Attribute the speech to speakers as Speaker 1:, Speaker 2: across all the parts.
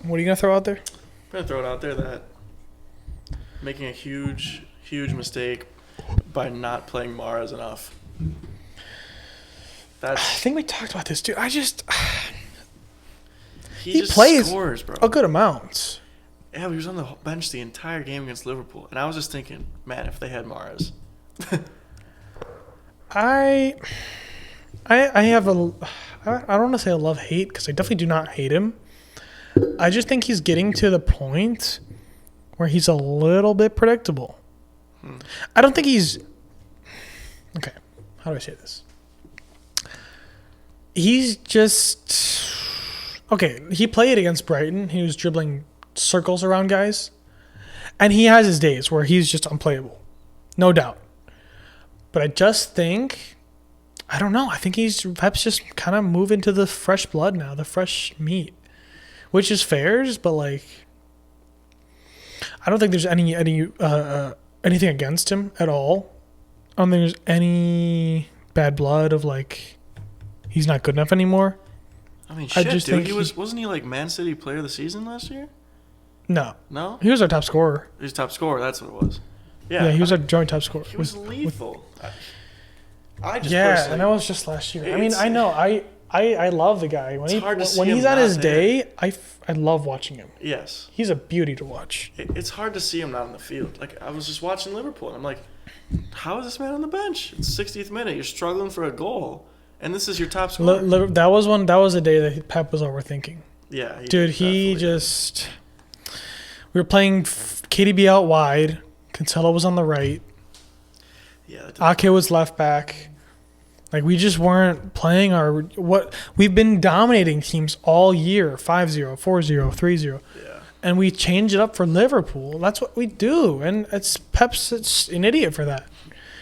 Speaker 1: What are you gonna throw out there?
Speaker 2: I'm going to throw it out there that making a huge, huge mistake by not playing Mahrez enough.
Speaker 1: I
Speaker 2: That's
Speaker 1: think we talked about this, dude.
Speaker 2: he
Speaker 1: He
Speaker 2: just
Speaker 1: plays
Speaker 2: scores, bro.
Speaker 1: a good amount.
Speaker 2: Yeah, but he was on the bench the entire game against Liverpool, and I was just thinking, man, if they had Mahrez.
Speaker 1: I have I don't want to say a love hate because I definitely do not hate him. I just think he's getting to the point where he's a little bit predictable. I don't think he's okay. How do I say this? He's just okay. He played against Brighton. He was dribbling circles around guys, and he has his days where he's just unplayable, no doubt. But I just think, I don't know. I think he's Pep's just kind of moving to the fresh blood now, the fresh meat, which is fair. But like, I don't think there's anything against him at all. I don't think there's any bad blood of like he's not good enough anymore.
Speaker 2: I mean, shit,
Speaker 1: just
Speaker 2: dude.
Speaker 1: think
Speaker 2: Wasn't he like Man City Player of the Season last year?
Speaker 1: No,
Speaker 2: No,
Speaker 1: he was our top scorer.
Speaker 2: he was top scorer. That's what it was.
Speaker 1: Yeah, he was our joint top scorer.
Speaker 2: He was lethal. I just
Speaker 1: Yeah,
Speaker 2: personally,
Speaker 1: and that was just last year. I mean,
Speaker 2: It's-
Speaker 1: I know. I love the guy. When
Speaker 2: hard to see
Speaker 1: when he's
Speaker 2: him
Speaker 1: on
Speaker 2: not
Speaker 1: his
Speaker 2: there.
Speaker 1: day, I love watching him.
Speaker 2: Yes.
Speaker 1: He's a beauty to watch.
Speaker 2: It's hard to see him not on the field. Like, I was just watching Liverpool, and I'm like, how is this man on the bench? It's 60th minute. You're struggling for a goal, and this is your top scorer.
Speaker 1: That was a day that Pep was overthinking.
Speaker 2: Yeah.
Speaker 1: Dude, he just... We were playing KDB out wide. Cancelo was on the right.
Speaker 2: Yeah. That
Speaker 1: Ake was left back. Like, we just weren't playing what we've been dominating teams all year. 5-0, 4-0, 3-0.
Speaker 2: yeah.
Speaker 1: And we change it up for Liverpool. That's what we do. And Pep's an idiot for that.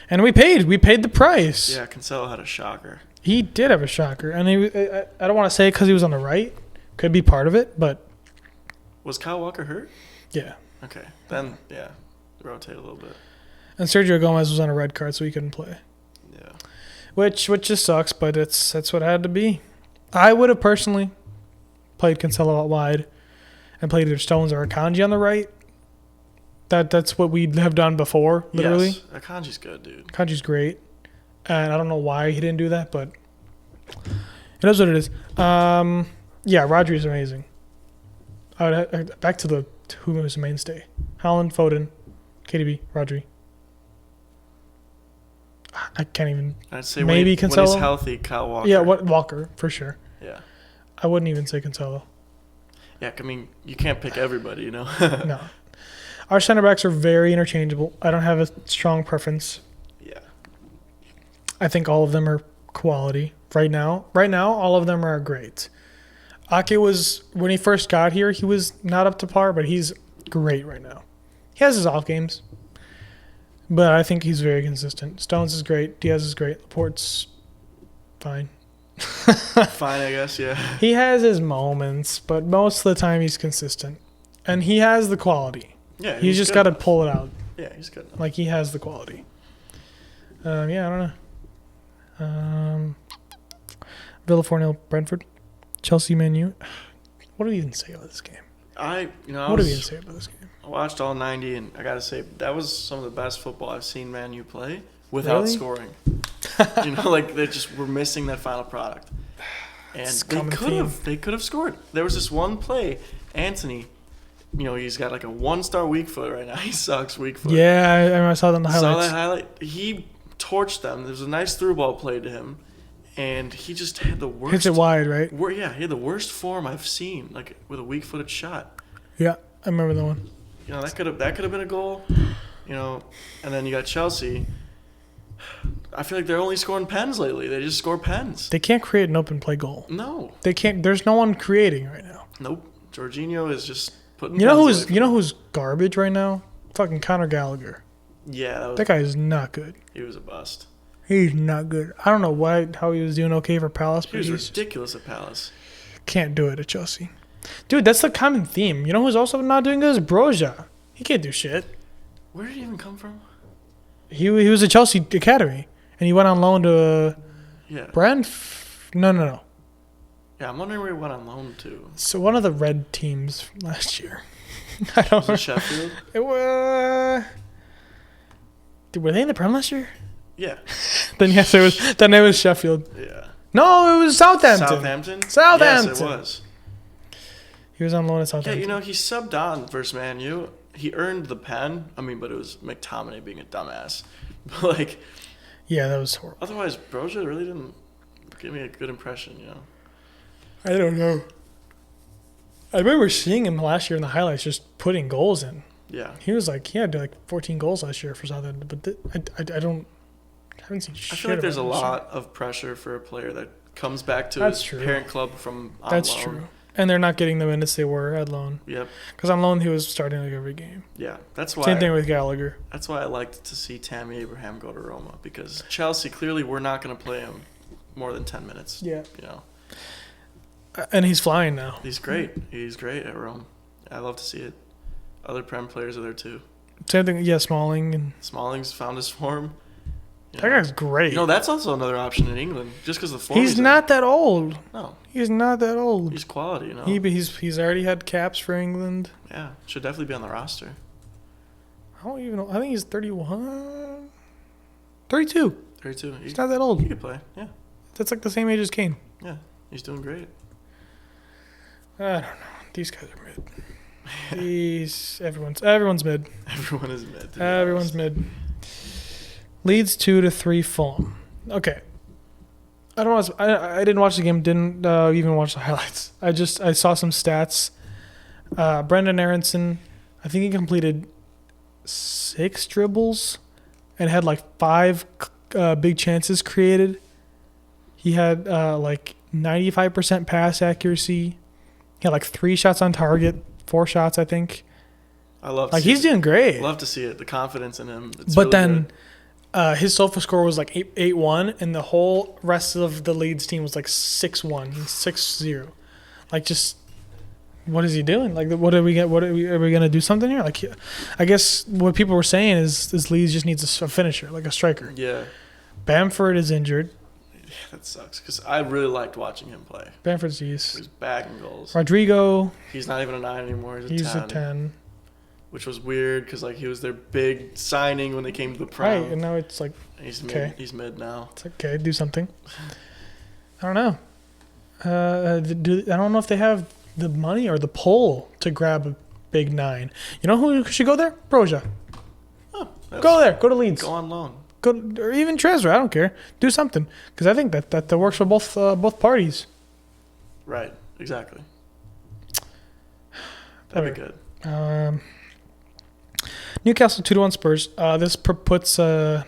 Speaker 1: And we paid the price.
Speaker 2: Yeah, Cancelo had a shocker.
Speaker 1: He did have a shocker. And I don't want to say it because he was on the right. Could be part of it, but
Speaker 2: Was Kyle Walker hurt?
Speaker 1: yeah.
Speaker 2: Okay. Then, yeah, rotate a little bit.
Speaker 1: And Sergio Gomez was on a red card, so he couldn't play.
Speaker 2: Yeah.
Speaker 1: Which just sucks, but that's what it had to be. I would have personally played Cancelo out wide and played either Stones or Akanji on the right. That's what we have done before, literally.
Speaker 2: Yes. Akanji's good, dude.
Speaker 1: Akanji's great. And I don't know why he didn't do that, but it is what it is. Yeah, Rodri's amazing. Back to who was the mainstay. Haaland, Foden, KDB, Rodri. I can't even.
Speaker 2: I'd say
Speaker 1: Maybe
Speaker 2: when he's
Speaker 1: Cancelo?
Speaker 2: healthy, Kyle Walker.
Speaker 1: Yeah, Walker, for sure.
Speaker 2: Yeah.
Speaker 1: I wouldn't even say Cancelo.
Speaker 2: Yeah, I mean, you can't pick everybody, you know?
Speaker 1: No. Our center backs are very interchangeable. I don't have a strong preference.
Speaker 2: Yeah.
Speaker 1: I think all of them are quality right now. Right now, all of them are great. Ake was, when he first got here, he was not up to par, but he's great right now. He has his off games, but I think he's very consistent. Stones is great. Diaz is great. Laporte's fine.
Speaker 2: Fine, I guess, yeah.
Speaker 1: He has his moments, but most of the time he's consistent. And he has the quality.
Speaker 2: Yeah,
Speaker 1: He's just got to
Speaker 2: enough.
Speaker 1: pull it out.
Speaker 2: Yeah, he's good enough.
Speaker 1: Like, he has the quality. Yeah, I don't know. Villa 4-0 Brentford. Chelsea Man U. What do we even say about this game?
Speaker 2: I
Speaker 1: What do we even say about this game?
Speaker 2: I watched all 90, and I got to say, that was some of the best football I've seen Man U play without
Speaker 1: Really?
Speaker 2: scoring. Like, they just were missing that final product. And
Speaker 1: It's a
Speaker 2: they
Speaker 1: common
Speaker 2: could have scored. There was this one play, Anthony, he's got like a 1-star weak foot right now. He sucks weak foot.
Speaker 1: Yeah, I saw that in the
Speaker 2: Saw
Speaker 1: highlights.
Speaker 2: that highlight. He torched them. There was a nice through ball played to him, and he just had the worst.
Speaker 1: Hits it wide, right?
Speaker 2: Yeah, he had the worst form I've seen, like with a weak-footed shot.
Speaker 1: Yeah, I remember that one.
Speaker 2: That could have been a goal. And then you got Chelsea. I feel like they're only scoring pens lately. They just score pens.
Speaker 1: They can't create an open play goal.
Speaker 2: No.
Speaker 1: They can't. There's no one creating right now.
Speaker 2: Nope. Jorginho is just putting.
Speaker 1: You know
Speaker 2: pens away from
Speaker 1: who's garbage right now? Fucking Conor Gallagher.
Speaker 2: them. Yeah,
Speaker 1: That guy is not good.
Speaker 2: he was a bust.
Speaker 1: He's not good. I don't know how he was doing okay for Palace,
Speaker 2: He
Speaker 1: but
Speaker 2: was
Speaker 1: he
Speaker 2: ridiculous at Palace.
Speaker 1: can't do it at Chelsea. Dude, that's the common theme. You know who's also not doing good is Brugge. He can't do shit.
Speaker 2: Where did he even come from?
Speaker 1: He was at Chelsea Academy, and he went on loan to
Speaker 2: Yeah.
Speaker 1: No.
Speaker 2: Yeah, I'm wondering where he went on loan to.
Speaker 1: So one of the red teams from last year. I don't
Speaker 2: Was
Speaker 1: know.
Speaker 2: it Sheffield?
Speaker 1: It was. Were they in the Prem last year?
Speaker 2: Yeah.
Speaker 1: Then yes, it was. Then it was Sheffield.
Speaker 2: Yeah.
Speaker 1: No, it was Southampton.
Speaker 2: Southampton?
Speaker 1: Southampton.
Speaker 2: Yes, it was.
Speaker 1: He was on loan at
Speaker 2: Yeah,
Speaker 1: Southampton.
Speaker 2: you know, he subbed on versus Man U. He earned the pen. I mean, but it was McTominay being a dumbass. But, like,
Speaker 1: Yeah, that was horrible.
Speaker 2: otherwise, Brugge really didn't give me a good impression, you know?
Speaker 1: I don't know. I remember seeing him last year in the highlights, just putting goals in.
Speaker 2: Yeah.
Speaker 1: He was like, he had like 14 goals last year for Southampton, but I haven't seen shit.
Speaker 2: I feel like there's a
Speaker 1: about him this year.
Speaker 2: lot of pressure for a player that comes back to
Speaker 1: That's
Speaker 2: his
Speaker 1: true.
Speaker 2: parent club from on
Speaker 1: That's
Speaker 2: loan.
Speaker 1: true. And they're not getting the minutes they were at loan.
Speaker 2: Yep.
Speaker 1: Because on loan, he was starting like every game.
Speaker 2: Yeah. That's why.
Speaker 1: Same thing with Gallagher.
Speaker 2: That's why I liked to see Tammy Abraham go to Roma, because Chelsea clearly were not going to play him more than 10 minutes.
Speaker 1: Yeah.
Speaker 2: You know,
Speaker 1: And he's flying now.
Speaker 2: he's great. He's great at Rome. I love to see it. Other Prem players are there too.
Speaker 1: Same thing, yeah, Smalling. And
Speaker 2: Smalling's found his form. You
Speaker 1: that
Speaker 2: know.
Speaker 1: guy's great.
Speaker 2: You know, that's also another option in England, just because the form.
Speaker 1: He's not that old.
Speaker 2: No,
Speaker 1: He's not that old.
Speaker 2: he's quality. You know.
Speaker 1: He's already had caps for England.
Speaker 2: Yeah, should definitely be on the roster.
Speaker 1: I don't even know. I think he's 31. 32.
Speaker 2: 32.
Speaker 1: He's not that old.
Speaker 2: He could play. Yeah,
Speaker 1: That's like the same age as Kane.
Speaker 2: yeah, he's doing great.
Speaker 1: I don't know. These guys are mid. Everyone's mid.
Speaker 2: Everyone is mid. to be
Speaker 1: Everyone's
Speaker 2: honest.
Speaker 1: mid. Leads 2-3 Fulham. Okay. I didn't watch the game. Didn't even watch the highlights. I saw some stats. Brendan Aronson, I think he completed 6 dribbles and had like 5 big chances created. He had like 95% pass accuracy. He had like 3 shots on target, 4 shots I think.
Speaker 2: I love.
Speaker 1: Like
Speaker 2: to see
Speaker 1: he's doing great.
Speaker 2: Love to see it. The confidence in him. It's
Speaker 1: But
Speaker 2: really
Speaker 1: then
Speaker 2: good.
Speaker 1: his SOFA score was like 8-1, and the whole rest of the Leeds team was like 6-1, 6-0. Like, just what is he doing? Like, what are we gonna do something here? Like, I guess what people were saying is Leeds just needs a finisher, like a striker.
Speaker 2: Yeah,
Speaker 1: Bamford is injured.
Speaker 2: that sucks because I really liked watching him play.
Speaker 1: Bamford's
Speaker 2: He
Speaker 1: east.
Speaker 2: was bagging goals.
Speaker 1: Rodrigo,
Speaker 2: He's not even a 9 anymore.
Speaker 1: he's a 10.
Speaker 2: Which was weird because like he was their big signing when they came to the Prem.
Speaker 1: Right, and now it's like,
Speaker 2: He's
Speaker 1: okay.
Speaker 2: mid. He's mid now.
Speaker 1: it's like, okay, do something. I don't know. I don't know if they have the money or the pull to grab a big 9. You know who should go there? Brugge.
Speaker 2: Oh,
Speaker 1: Go there. Go to Leeds.
Speaker 2: Go on loan.
Speaker 1: Go, or even Trezor. I don't care. Do something, because I think that works for both parties.
Speaker 2: Right. Exactly. That'd be good.
Speaker 1: Newcastle 2-1 Spurs. This puts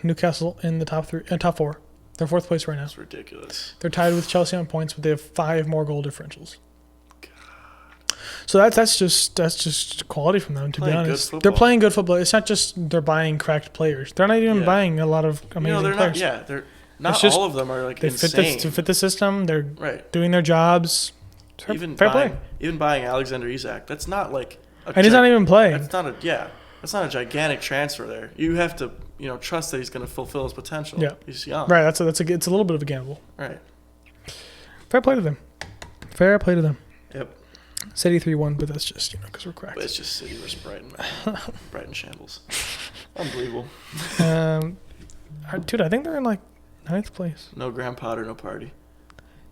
Speaker 1: Newcastle in the top 4. They're 4th place right now.
Speaker 2: That's ridiculous.
Speaker 1: They're tied with Chelsea on points, but they have 5 more goal differentials. So that's just quality from them, to be
Speaker 2: Playing good
Speaker 1: honest.
Speaker 2: football.
Speaker 1: They're playing good football. It's not just they're buying cracked players. They're not even
Speaker 2: Yeah.
Speaker 1: buying a lot of amazing
Speaker 2: they're
Speaker 1: players.
Speaker 2: not. Yeah, they're not.
Speaker 1: It's just-
Speaker 2: all of them are like
Speaker 1: They
Speaker 2: insane.
Speaker 1: to fit the system. They're
Speaker 2: Right.
Speaker 1: doing their jobs.
Speaker 2: Even
Speaker 1: Fair
Speaker 2: buying,
Speaker 1: play.
Speaker 2: even buying Alexander Isak. That's not like.
Speaker 1: And he's not even playing.
Speaker 2: That's not a That's not a gigantic transfer there. You have to trust that he's going to fulfill his potential.
Speaker 1: Yeah.
Speaker 2: He's young.
Speaker 1: Right. It's a little bit of a gamble.
Speaker 2: Right.
Speaker 1: Fair play to them. Fair play to them.
Speaker 2: Yep.
Speaker 1: City 3-1, but that's just because we're cracked.
Speaker 2: But it's just City versus Brighton. Brighton shambles. Unbelievable.
Speaker 1: Dude, I think they're in like 9th place.
Speaker 2: No Graham Potter, no party.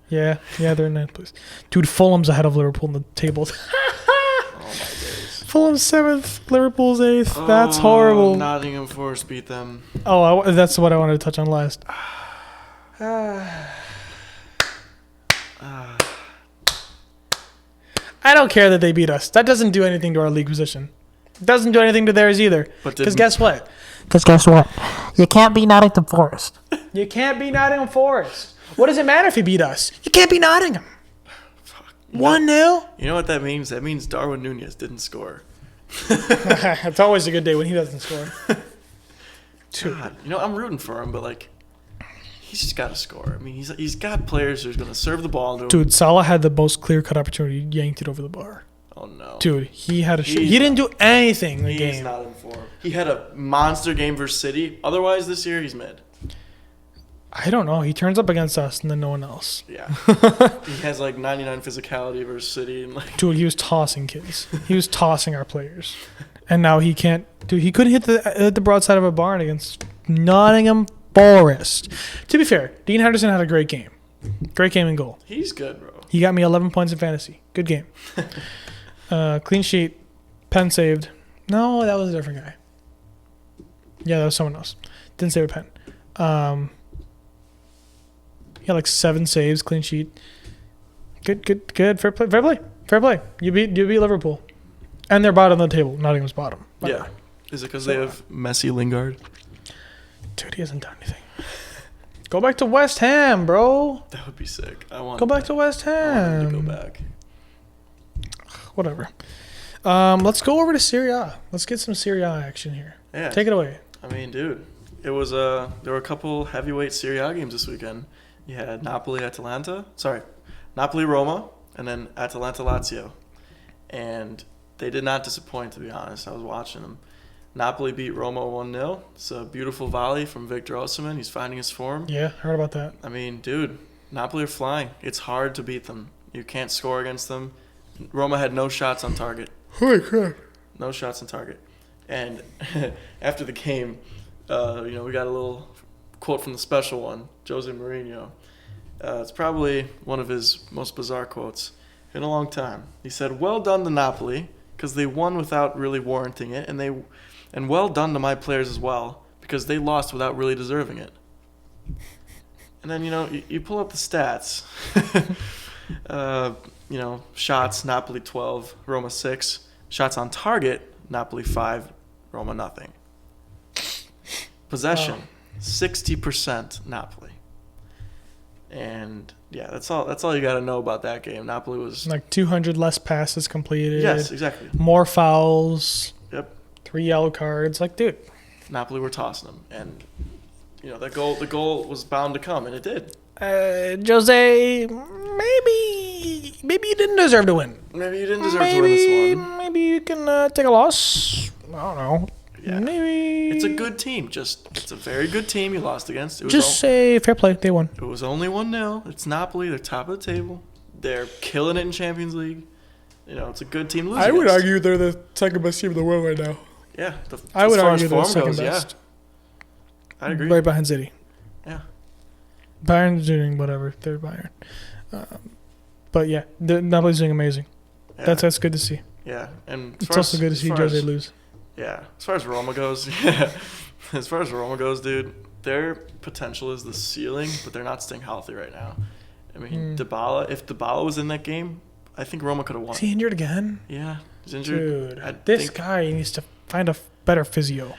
Speaker 1: Yeah, they're in 9th place. Dude, Fulham's ahead of Liverpool in the table.
Speaker 2: Oh my days.
Speaker 1: Fulham's 7th, Liverpool's 8th. That's horrible.
Speaker 2: Nottingham Forest beat them.
Speaker 1: Oh, that's what I wanted to touch on last. I don't care that they beat us. That doesn't do anything to our league position. It doesn't do anything to theirs either. Because guess what? You can't beat Nottingham Forest. You can't beat Nottingham Forest. What does it matter if you beat us? You can't beat Nottingham. 1-0?
Speaker 2: You know what that means? That means Darwin Nunez didn't score.
Speaker 1: It's always a good day when he doesn't score.
Speaker 2: God, I'm rooting for him, but like, he's just got to score. I mean, he's got players who's going to serve the ball to him.
Speaker 1: Dude, Salah had the most clear-cut opportunity. He yanked it over the bar.
Speaker 2: Oh no,
Speaker 1: Dude, he had a shot. He didn't do anything in the
Speaker 2: he's
Speaker 1: game.
Speaker 2: not in form. He had a monster game versus City. Otherwise, this year he's mid.
Speaker 1: I don't know. He turns up against us and then no one else.
Speaker 2: Yeah. He has like 99 physicality versus City. And like,
Speaker 1: Dude, he was tossing kids. He was tossing our players. And now he can't. Dude, he couldn't hit the broadside of a barn against Nottingham Forest. To be fair, Dean Henderson had a great game. Great game in goal.
Speaker 2: he's good, bro.
Speaker 1: He got me 11 points in fantasy. Good game. Clean sheet. Pen saved. No, that was a different guy. Yeah, that was someone else. Didn't save a pen. He had like 7 saves, clean sheet. Good. Fair play. You beat Liverpool. And they're bottom of the table. Nottingham's bottom.
Speaker 2: Yeah. Is it because they have Messi Lingard?
Speaker 1: Dude, he hasn't done anything. Go back to West Ham, bro.
Speaker 2: That would be sick.
Speaker 1: Go back to West
Speaker 2: I want him
Speaker 1: Ham.
Speaker 2: to go back.
Speaker 1: Whatever. Let's go over to Serie A. Let's get some Serie A action here.
Speaker 2: Yeah.
Speaker 1: Take it away.
Speaker 2: I mean, dude, it was there were a couple heavyweight Serie A games this weekend. You had Napoli Roma, and then Atalanta Lazio, and they did not disappoint, to be honest. I was watching them. Napoli beat Roma 1-0. It's a beautiful volley from Victor Osimhen. He's finding his form.
Speaker 1: Yeah, heard about that.
Speaker 2: I mean, dude, Napoli are flying. It's hard to beat them. You can't score against them. Roma had no shots on target.
Speaker 1: Holy crap.
Speaker 2: No shots on target. And after the game, we got a little quote from the special one, Jose Mourinho. It's probably one of his most bizarre quotes in a long time. He said, "Well done to Napoli, because they won without really warranting it, and well done to my players as well, because they lost without really deserving it." And then, you pull up the stats. Shots, Napoli 12, Roma 6. Shots on target, Napoli 5, Roma nothing. Possession, 60% Napoli. And yeah, that's all you got to know about that game. Napoli was
Speaker 1: like 200 less passes completed.
Speaker 2: Yes, exactly.
Speaker 1: More fouls.
Speaker 2: Yep.
Speaker 1: 3 yellow cards. Like, dude.
Speaker 2: Napoli were tossing them, and the goal was bound to come, and it did.
Speaker 1: Jose, maybe you didn't deserve to win.
Speaker 2: Maybe you didn't deserve to win this one.
Speaker 1: Maybe you can take a loss. I don't know.
Speaker 2: Yeah.
Speaker 1: Maybe
Speaker 2: It's a good team. It's a very good team you lost against.
Speaker 1: Say fair play. They won.
Speaker 2: It was only 1-0. It's Napoli. They're top of the table. They're killing it in Champions League. It's a good team to lose against.
Speaker 1: argue they're the second best team in the world right now.
Speaker 2: Yeah.
Speaker 1: I would argue they're
Speaker 2: form
Speaker 1: second
Speaker 2: goes,
Speaker 1: best.
Speaker 2: Yeah. I agree.
Speaker 1: Right behind City.
Speaker 2: Yeah.
Speaker 1: Bayern's doing whatever. They're Bayern. But yeah, Napoli's doing amazing.
Speaker 2: Yeah.
Speaker 1: That's good to see.
Speaker 2: Yeah. And
Speaker 1: It's also good to see Jose lose.
Speaker 2: Yeah. As far as Roma goes, dude, their potential is the ceiling, but they're not staying healthy right now. I mean, Dybala, if Dybala was in that game, I think Roma could have won.
Speaker 1: Is he injured again?
Speaker 2: Yeah, he's injured.
Speaker 1: Dude, this guy needs to find a better physio.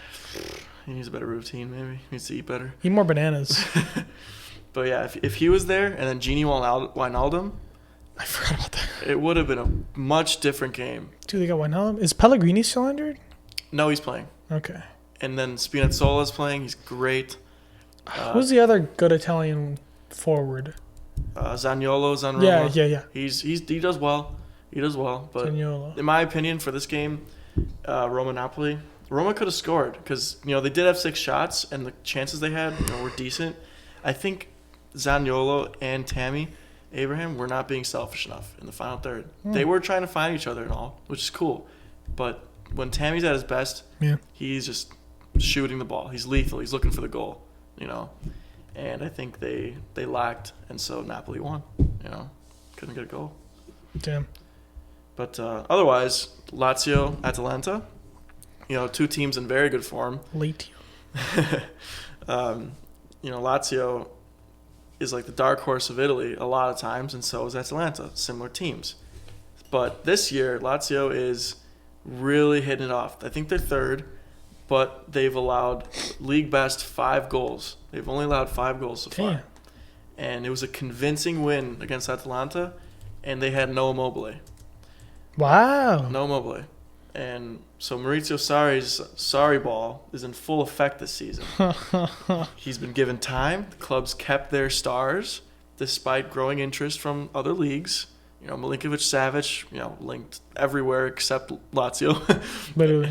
Speaker 2: He needs a better routine, maybe. He needs to eat better.
Speaker 1: Eat more bananas.
Speaker 2: But yeah, if he was there and then Gini Wijnaldum,
Speaker 1: I forgot about that.
Speaker 2: it would have been a much different game.
Speaker 1: Dude, they got Wijnaldum. Is Pellegrini still injured?
Speaker 2: No, he's playing.
Speaker 1: Okay.
Speaker 2: And then Spinazzola's playing. He's great.
Speaker 1: Who's the other good Italian forward?
Speaker 2: Zaniolo's on Roma.
Speaker 1: Yeah.
Speaker 2: He does well. But
Speaker 1: Zaniolo.
Speaker 2: in my opinion, for this game, Roma-Napoli, Roma could have scored because they did have 6 shots and the chances they had were decent. I think Zaniolo and Tammy Abraham were not being selfish enough in the final third. They were trying to find each other and all, which is cool. But when Tammy's at his best, he's just shooting the ball. He's lethal. He's looking for the goal, And I think they lacked, and so Napoli won. Couldn't get a goal.
Speaker 1: Damn.
Speaker 2: But otherwise, Lazio, Atalanta, 2 teams in very good form.
Speaker 1: Late.
Speaker 2: Lazio is like the dark horse of Italy a lot of times, and so is Atalanta, similar teams. But this year, Lazio is really hitting it off. I think they're third, but they've allowed league best 5 goals. They've only allowed 5 goals so far.
Speaker 1: Damn.
Speaker 2: And it was a convincing win against Atalanta, and they had no Immobile.
Speaker 1: Wow.
Speaker 2: No Immobile. And so Maurizio Sarri's Sarri ball is in full effect this season. He's been given time. The club's kept their stars despite growing interest from other leagues. Milinkovic-Savic, linked everywhere except Lazio.
Speaker 1: Literally.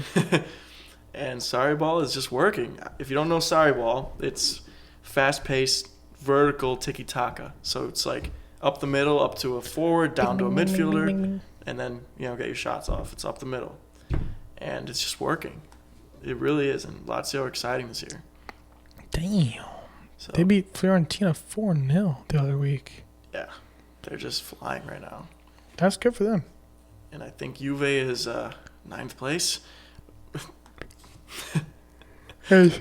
Speaker 2: And Sarri ball is just working. If you don't know Sarri ball, it's fast-paced vertical tiki-taka. So it's like up the middle, up to a forward, down to a midfielder, and then, get your shots off. It's up the middle. And it's just working. It really is. And Lazio are exciting this year.
Speaker 1: Damn.
Speaker 2: So,
Speaker 1: They beat Fiorentina 4-0 the other week.
Speaker 2: yeah, they're just flying right now.
Speaker 1: That's good for them.
Speaker 2: And I think Juve is 9th place.
Speaker 1: Hey.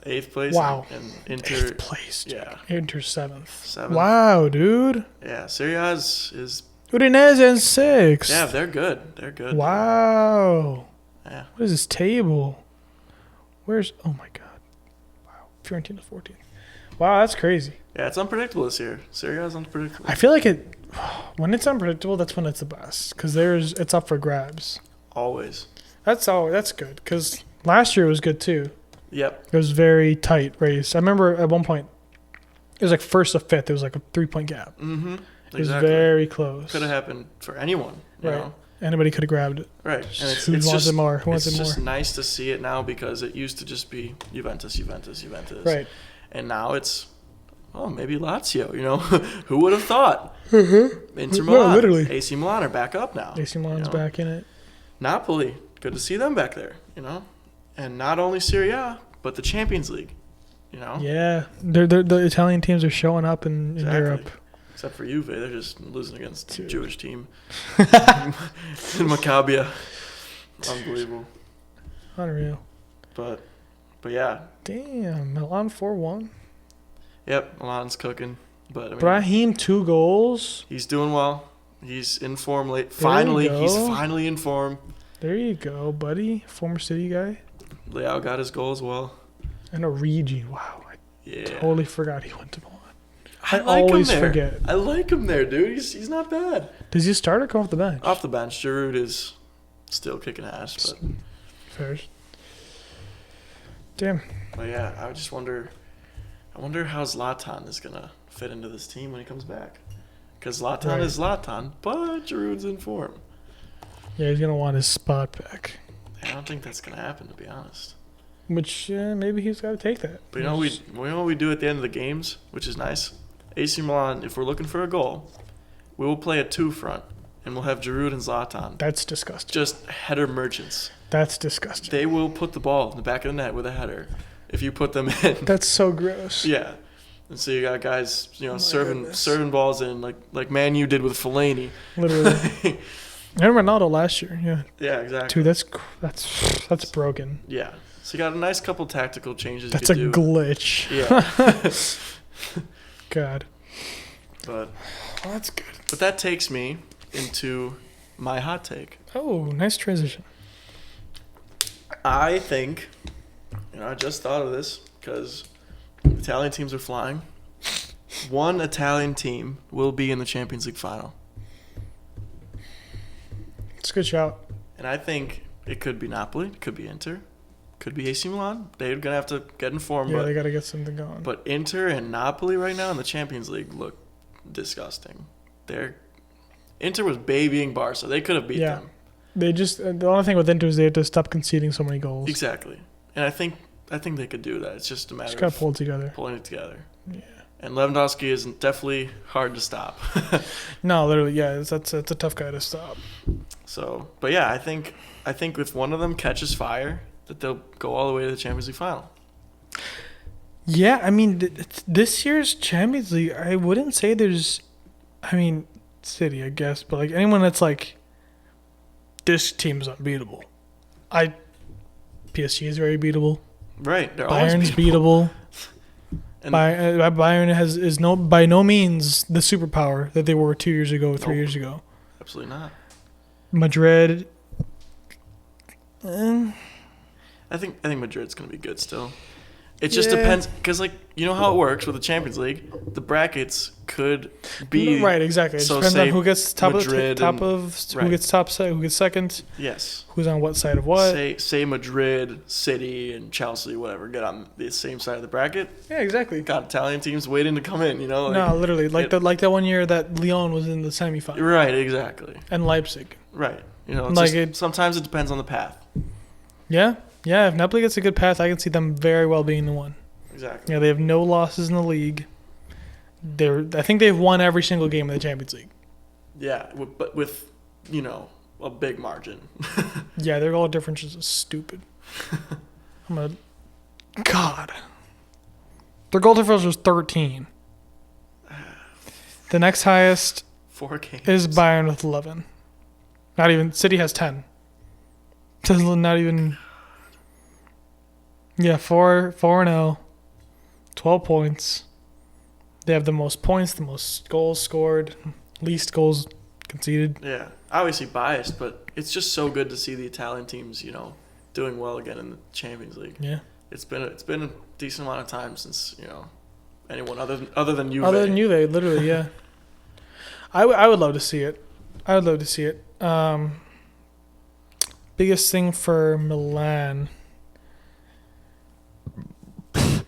Speaker 2: 8th place.
Speaker 1: Wow.
Speaker 2: And Inter.
Speaker 1: 8th place. Dude.
Speaker 2: Yeah.
Speaker 1: Inter 7th.
Speaker 2: 7th.
Speaker 1: Wow, dude.
Speaker 2: Yeah, Serie A is
Speaker 1: Udinese in 6th.
Speaker 2: yeah, they're good. They're good.
Speaker 1: Wow.
Speaker 2: Yeah.
Speaker 1: What is this table? Oh my God. Wow. Fiorentina 14th. Wow, that's crazy.
Speaker 2: Yeah, it's unpredictable this year. Serie A is unpredictable.
Speaker 1: I feel like when it's unpredictable, that's when it's the best. Because it's up for grabs.
Speaker 2: Always.
Speaker 1: That's good. Because last year was good too.
Speaker 2: Yep.
Speaker 1: It was very tight race. I remember at one point, it was like 1st to 5th. It was like a 3-point gap.
Speaker 2: Mm-hmm.
Speaker 1: It was very close.
Speaker 2: Could have happened for anyone. You
Speaker 1: Right.
Speaker 2: know?
Speaker 1: Anybody could have grabbed it.
Speaker 2: Right. And
Speaker 1: Who wants it more? Who wants
Speaker 2: it's
Speaker 1: it more?
Speaker 2: just nice to see it now because it used to just be Juventus.
Speaker 1: Right.
Speaker 2: And now it's, maybe Lazio, Who would have thought?
Speaker 1: Mm-hmm.
Speaker 2: Inter Milan.
Speaker 1: Literally.
Speaker 2: AC Milan are back up now.
Speaker 1: AC Milan's back in it.
Speaker 2: Napoli. Good to see them back there, And not only Serie A, but the Champions League,
Speaker 1: Yeah. The Italian teams are showing up in
Speaker 2: Exactly.
Speaker 1: Europe.
Speaker 2: Except for Juve, they're just losing against a Jewish team. Maccabia. Unbelievable.
Speaker 1: Unreal.
Speaker 2: But yeah.
Speaker 1: Damn. Milan 4-1.
Speaker 2: Yep, Milan's cooking. But I mean,
Speaker 1: Brahim 2 goals.
Speaker 2: he's doing well. He's in form late.
Speaker 1: There
Speaker 2: Finally,
Speaker 1: you go.
Speaker 2: he's finally in form.
Speaker 1: There you go, buddy. Former City guy.
Speaker 2: Leao got his goal as well.
Speaker 1: And Origi. Wow. I
Speaker 2: Yeah.
Speaker 1: totally forgot he went to Milan.
Speaker 2: I like
Speaker 1: always
Speaker 2: him there.
Speaker 1: forget.
Speaker 2: I like him there, dude. He's not bad.
Speaker 1: Does he start or come off the bench?
Speaker 2: Off the bench, Giroud is still kicking ass.
Speaker 1: Fair. Damn.
Speaker 2: But yeah, I just wonder. I wonder how Zlatan is gonna fit into this team when he comes back. Because Zlatan
Speaker 1: Right.
Speaker 2: is Zlatan, but Giroud's in form.
Speaker 1: Yeah, he's going to want his spot back.
Speaker 2: I don't think that's gonna happen, to be honest.
Speaker 1: Which, maybe he's got to take that.
Speaker 2: But we know what we do at the end of the games, which is nice. AC Milan, if we're looking for a goal, we will play a 2 front, and we'll have Giroud and Zlatan.
Speaker 1: That's disgusting.
Speaker 2: Just header merchants.
Speaker 1: That's disgusting.
Speaker 2: They will put the ball in the back of the net with a header if you put them in.
Speaker 1: That's so gross.
Speaker 2: Yeah. And so you got guys,
Speaker 1: goodness.
Speaker 2: serving balls in like Man U did with Fellaini.
Speaker 1: Literally. And Ronaldo last year, yeah.
Speaker 2: Yeah, exactly.
Speaker 1: Dude, that's broken.
Speaker 2: Yeah. So you got a nice couple tactical changes
Speaker 1: That's
Speaker 2: you
Speaker 1: a
Speaker 2: could do.
Speaker 1: glitch.
Speaker 2: Yeah.
Speaker 1: God.
Speaker 2: But
Speaker 1: That's good.
Speaker 2: But that takes me into my hot take.
Speaker 1: Oh, nice transition.
Speaker 2: I think, I just thought of this because Italian teams are flying. One Italian team will be in the Champions League final.
Speaker 1: It's a good shout.
Speaker 2: And I think it could be Napoli, it could be Inter, could be AC Milan. They're going to have to get in form.
Speaker 1: Yeah, they got to get something going.
Speaker 2: But Inter and Napoli right now in the Champions League look disgusting. Inter was babying Barca. They could have beat them.
Speaker 1: They just the only thing with Inter is they have to stop conceding so many goals.
Speaker 2: Exactly. And I think they could do that. It's just a matter
Speaker 1: Just gotta
Speaker 2: of
Speaker 1: pull it together.
Speaker 2: pulling it together.
Speaker 1: Yeah.
Speaker 2: And Lewandowski is definitely hard to stop.
Speaker 1: No, literally, yeah, that's a tough guy to stop.
Speaker 2: So, but yeah, I think if one of them catches fire, that they'll go all the way to the Champions League final.
Speaker 1: Yeah, I mean, this year's Champions League, I wouldn't say there's, City, I guess, but like anyone that's like, this team's unbeatable. PSG is very beatable.
Speaker 2: Right, they're always
Speaker 1: Bayern's beatable.
Speaker 2: And
Speaker 1: Bayern is by no means the superpower that they were 2 years ago, 3 years ago.
Speaker 2: Absolutely not.
Speaker 1: Madrid.
Speaker 2: I think Madrid's gonna be good still. It just depends because how it works with the Champions League, the brackets could be
Speaker 1: right. Exactly. It depends on who gets who gets top, who gets second.
Speaker 2: Yes.
Speaker 1: Who's on what side of what?
Speaker 2: Say Madrid, City, and Chelsea, whatever, get on the same side of the bracket.
Speaker 1: Yeah, exactly.
Speaker 2: Got Italian teams waiting to come in.
Speaker 1: No, literally, that 1 year that Lyon was in the semifinal.
Speaker 2: Right. Exactly.
Speaker 1: And Leipzig.
Speaker 2: Right. Sometimes it depends on the path.
Speaker 1: Yeah. If Napoli gets a good path, I can see them very well being the one.
Speaker 2: Exactly.
Speaker 1: Yeah, they have no losses in the league. I think they've won every single game in the Champions League.
Speaker 2: Yeah, but with a big margin.
Speaker 1: Yeah, their goal difference is stupid. God. Their goal difference was 13. The next highest
Speaker 2: 4 games.
Speaker 1: is Bayern with 11. Not even City has 10. Not even. Yeah, 4-0, 12 points. They have the most points, the most goals scored, least goals conceded.
Speaker 2: Yeah, obviously biased, but it's just so good to see the Italian teams, doing well again in the Champions League.
Speaker 1: Yeah.
Speaker 2: It's been a decent amount of time since anyone other than Juve.
Speaker 1: Other than Juve, literally, yeah. I would love to see it. I would love to see it. Biggest thing for Milan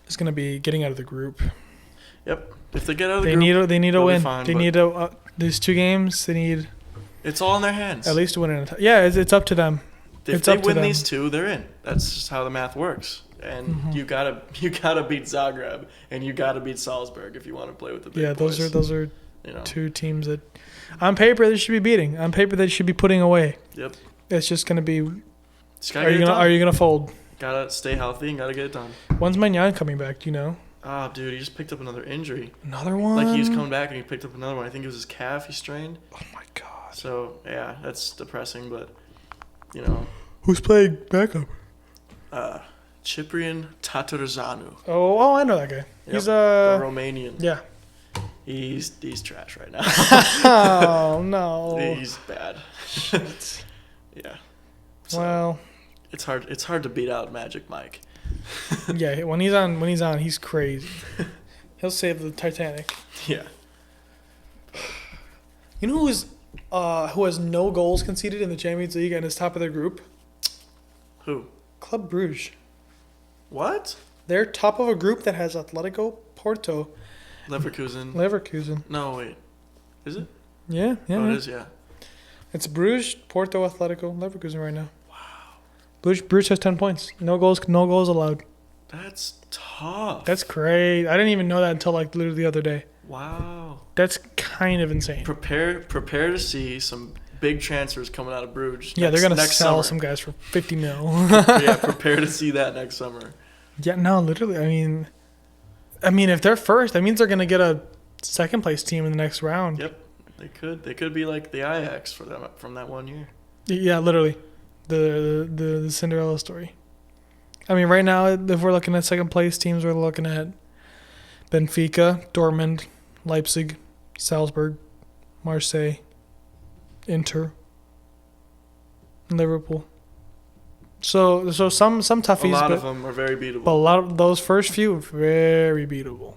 Speaker 1: is going to be getting out of the group.
Speaker 2: Yep. If they get out of the group,
Speaker 1: they need a win.
Speaker 2: Fine,
Speaker 1: they need these 2 games. They need.
Speaker 2: It's all in their hands.
Speaker 1: At least win it. Yeah, it's up to them.
Speaker 2: If they win these 2, they're in. That's just how the math works. And you gotta beat Zagreb and you gotta beat Salzburg if you want to play with the big boys.
Speaker 1: Those are 2 teams that, on paper, they should be beating. On paper, they should be putting away.
Speaker 2: Yep.
Speaker 1: It's just gonna be.
Speaker 2: Are
Speaker 1: you gonna fold?
Speaker 2: Gotta stay healthy and gotta get it done.
Speaker 1: When's Magnan coming back? Do you know?
Speaker 2: Oh, dude, he just picked up another injury.
Speaker 1: Another one?
Speaker 2: Like, he was coming back and he picked up another one. I think it was his calf he strained.
Speaker 1: Oh, my God.
Speaker 2: So, yeah, that's depressing, but,
Speaker 1: Who's playing backup?
Speaker 2: Ciprian Tatarzanu.
Speaker 1: Oh, I know that guy.
Speaker 2: Yep,
Speaker 1: He's
Speaker 2: the Romanian.
Speaker 1: Yeah.
Speaker 2: He's trash right now.
Speaker 1: Oh, no.
Speaker 2: He's bad. Yeah. So,
Speaker 1: well,
Speaker 2: it's hard to beat out Magic Mike.
Speaker 1: Yeah, when he's on, he's crazy. He'll save the Titanic.
Speaker 2: Yeah.
Speaker 1: You know who has no goals conceded in the Champions League and is top of their group?
Speaker 2: Who?
Speaker 1: Club Brugge.
Speaker 2: What?
Speaker 1: They're top of a group that has Atletico, Porto,
Speaker 2: Leverkusen. No, wait. Is it?
Speaker 1: Yeah.
Speaker 2: Oh, it is, yeah.
Speaker 1: It's Brugge, Porto, Atletico, Leverkusen right now. Brugge has 10 points. No goals allowed.
Speaker 2: That's tough.
Speaker 1: That's great. I didn't even know that until literally the other day.
Speaker 2: Wow.
Speaker 1: That's kind of insane.
Speaker 2: Prepare to see some big transfers coming out of Brugge.
Speaker 1: Yeah, they're gonna sell
Speaker 2: summer.
Speaker 1: some guys for 50 mil.
Speaker 2: Yeah, prepare to see that next summer.
Speaker 1: Yeah, no, literally. I mean, if they're first, that means they're gonna get a second place team in the next round.
Speaker 2: Yep, they could. They could be like the Ajax from that one year.
Speaker 1: Yeah, literally. The Cinderella story. I mean, right now, if we're looking at second place teams, we're looking at Benfica, Dortmund, Leipzig, Salzburg, Marseille, Inter, Liverpool. So some toughies.
Speaker 2: A lot of them are very beatable.
Speaker 1: But a lot of those first few, very beatable.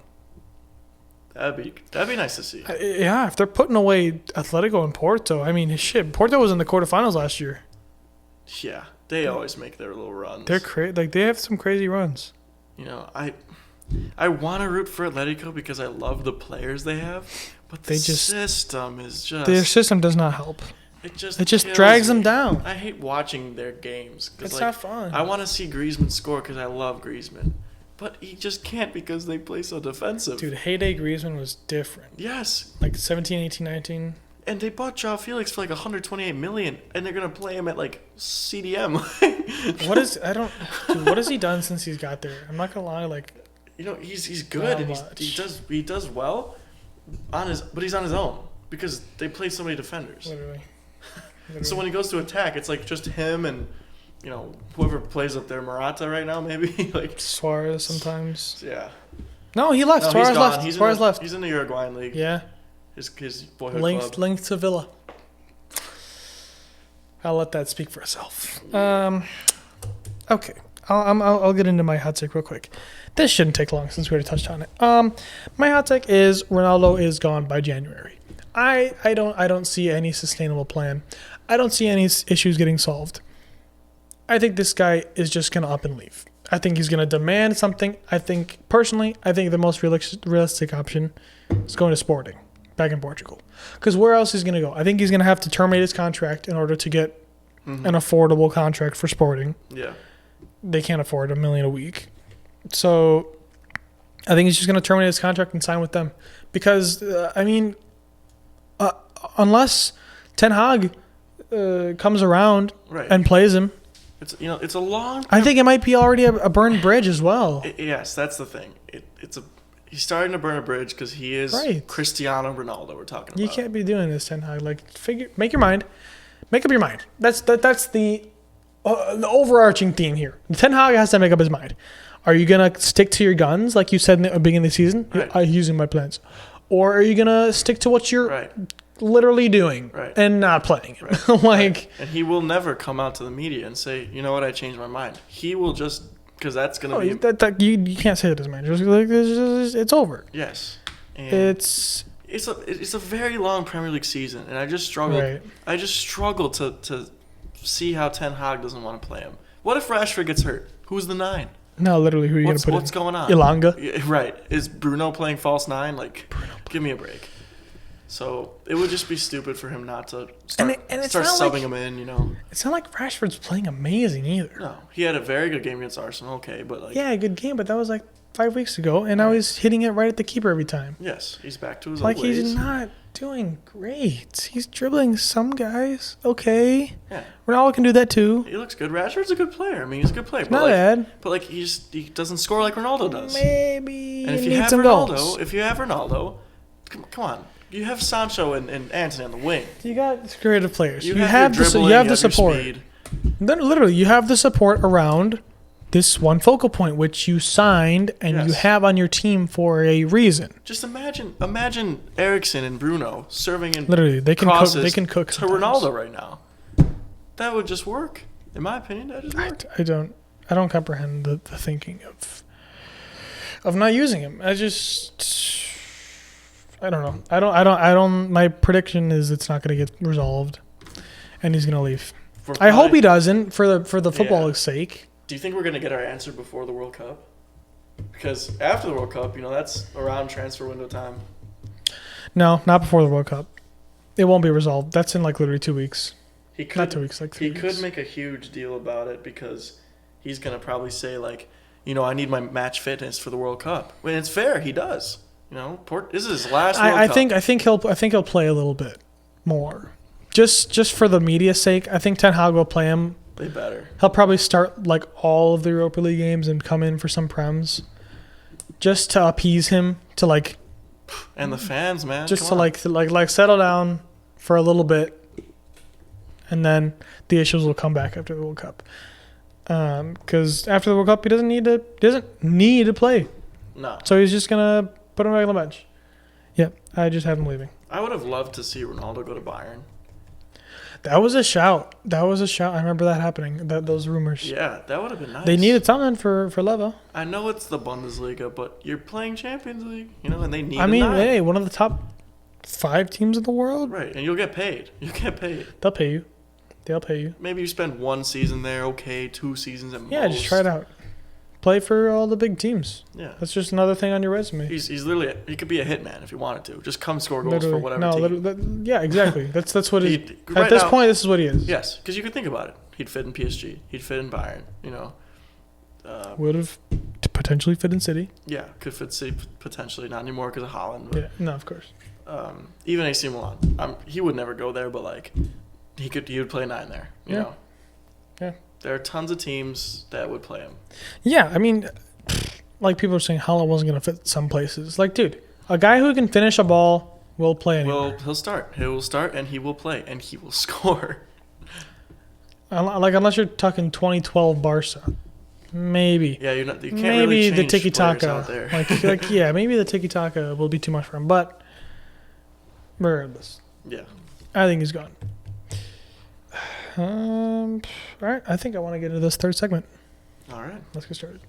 Speaker 2: That'd be nice to see.
Speaker 1: Yeah, if they're putting away Atletico and Porto, I mean, shit, Porto was in the quarterfinals last year.
Speaker 2: Yeah, they always make their little runs.
Speaker 1: They're crazy. Like, they have some crazy runs.
Speaker 2: I want to root for Atletico because I love the players they have, but system is just...
Speaker 1: Their system does not help.
Speaker 2: It just
Speaker 1: drags them down.
Speaker 2: I hate watching their games.
Speaker 1: It's not fun.
Speaker 2: I want to see Griezmann score because I love Griezmann. But he just can't because they play so defensive.
Speaker 1: Dude, heyday Griezmann was different.
Speaker 2: Yes.
Speaker 1: Like 17, 18, 19.
Speaker 2: And they bought Joao Felix for like $128 million, and they're gonna play him at like CDM.
Speaker 1: What has he done since he's got there? I'm not gonna lie, like,
Speaker 2: he's good and he does well but he's on his own because they play so many defenders.
Speaker 1: Literally.
Speaker 2: So when he goes to attack, it's like just him and whoever plays up there, Morata right now maybe like
Speaker 1: Suarez sometimes.
Speaker 2: Yeah.
Speaker 1: No, he left.
Speaker 2: No,
Speaker 1: Suarez left. Suarez left.
Speaker 2: He's in the Uruguayan league.
Speaker 1: Yeah.
Speaker 2: His boyhood club.
Speaker 1: Linked to Villa. I'll let that speak for itself. Okay. I'll get into my hot take real quick. This shouldn't take long since we already touched on it. My hot take is Ronaldo is gone by January. I don't see any sustainable plan. I don't see any issues getting solved. I think this guy is just gonna up and leave. I think he's gonna demand something. I think the most realistic option is going to Sporting back in Portugal. Because where else is he gonna go? I think he's gonna have to terminate his contract in order to get an affordable contract for Sporting.
Speaker 2: Yeah.
Speaker 1: They can't afford $1 million a week. So I think he's just going to terminate his contract and sign with them. Because, unless Ten Hag comes around and plays him,
Speaker 2: it's a long.
Speaker 1: I think it might be already a burned bridge as well.
Speaker 2: Yes, that's the thing. He's starting to burn a bridge because he is Cristiano Ronaldo. We're talking about.
Speaker 1: You can't be doing this, Ten Hag. Like, make your mind. Make up your mind. That's the overarching theme here. Ten Hag has to make up his mind. Are you gonna stick to your guns like you said in the beginning of the season?
Speaker 2: Right.
Speaker 1: I'm using my plans, or are you gonna stick to what you're literally doing and not playing it?
Speaker 2: And he will never come out to the media and say, you know what, I changed my mind. He will just. Because that's going to be...
Speaker 1: you can't say that as a manager. It's over.
Speaker 2: Yes. And
Speaker 1: it's
Speaker 2: a very long Premier League season, and I just struggle.
Speaker 1: Right.
Speaker 2: I just struggle to see how Ten Hag doesn't want to play him. What if Rashford gets hurt? Who's the 9?
Speaker 1: No, literally, who are you going to put
Speaker 2: What's going on?
Speaker 1: Ilanga?
Speaker 2: Right. Is Bruno playing false 9? Give me a break. So it would just be stupid for him not to start subbing him in,
Speaker 1: It's not like Rashford's playing amazing either.
Speaker 2: No, he had a very good game against Arsenal, but
Speaker 1: a good game, but that was 5 weeks ago, and now he's hitting it right at the keeper every time.
Speaker 2: Yes, he's back to his old ways.
Speaker 1: He's not doing great. He's dribbling some guys. Okay.
Speaker 2: Yeah.
Speaker 1: Ronaldo can do that too.
Speaker 2: He looks good. Rashford's a good player. He's a good player.
Speaker 1: Not bad.
Speaker 2: But he doesn't score like Ronaldo does.
Speaker 1: Maybe.
Speaker 2: And if you have Ronaldo, come on. You have Sancho and Antony on the wing.
Speaker 1: You got creative players.
Speaker 2: You have the
Speaker 1: support. Then literally, you have the support around this one focal point, which you signed and you have on your team for a reason.
Speaker 2: Just imagine Eriksen and Bruno serving in
Speaker 1: literally they can cook. They can cook
Speaker 2: to Ronaldo right now. That would just work, in my opinion. That just work.
Speaker 1: I don't comprehend the thinking of not using him. I don't know. I don't. My prediction is it's not going to get resolved, and he's going to leave. I hope he doesn't for the football's sake.
Speaker 2: Do you think we're going to get our answer before the World Cup? Because after the World Cup, that's around transfer window time.
Speaker 1: No, not before the World Cup. It won't be resolved. That's in literally 2 weeks. Not 2 weeks, 3 weeks.
Speaker 2: He could make a huge deal about it because he's going to probably say I need my match fitness for the World Cup. When it's fair, he does. This is his last World Cup.
Speaker 1: I think he'll play a little bit more, just for the media's sake. I think Ten Hag will play him.
Speaker 2: They better.
Speaker 1: He'll probably start all of the Europa League games and come in for some prems, just to appease him
Speaker 2: and the fans, man.
Speaker 1: Just to settle down for a little bit, and then the issues will come back after the World Cup. Because after the World Cup, he doesn't need to play.
Speaker 2: No.
Speaker 1: So he's just gonna put him back on the bench. Yep, I just have him leaving.
Speaker 2: I would have loved to see Ronaldo go to Bayern.
Speaker 1: That was a shout. I remember that happening. Those rumors.
Speaker 2: Yeah, that would have been nice.
Speaker 1: They needed something for Leva.
Speaker 2: I know it's the Bundesliga, but you're playing Champions League, and they need.
Speaker 1: Hey, one of the top 5 teams in the world.
Speaker 2: Right, and you'll get paid.
Speaker 1: They'll pay you.
Speaker 2: Maybe you spend 1 season there, 2 seasons at most.
Speaker 1: Yeah, just try it out. Play for all the big teams.
Speaker 2: Yeah.
Speaker 1: That's just another thing on your resume.
Speaker 2: He's literally he could be a hitman if he wanted to. Just come score goals for whatever team.
Speaker 1: Yeah, exactly. That's what he at this point. This is what he is.
Speaker 2: Yes, because you could think about it. He'd fit in PSG. He'd fit in Bayern.
Speaker 1: Would have potentially fit in City.
Speaker 2: Yeah, could fit City potentially. Not anymore because of Holland. But,
Speaker 1: yeah, no, of course.
Speaker 2: Even AC Milan. He would never go there, but he would play 9 there. You know.
Speaker 1: Yeah.
Speaker 2: There are tons of teams that would play him.
Speaker 1: Yeah, people are saying Holland wasn't going to fit some places. Dude, a guy who can finish a ball will play anywhere.
Speaker 2: Well, he'll start. He will start, and he will play, and he will score.
Speaker 1: Unless you're talking 2012 Barca. Maybe.
Speaker 2: Yeah, you can't
Speaker 1: maybe
Speaker 2: really
Speaker 1: the
Speaker 2: change
Speaker 1: tiki
Speaker 2: players
Speaker 1: taka
Speaker 2: out there.
Speaker 1: Maybe the tiki taka will be too much for him. But regardless,
Speaker 2: yeah,
Speaker 1: I think he's gone. All right, I think I want to get into this third segment.
Speaker 2: All right,
Speaker 1: let's get started.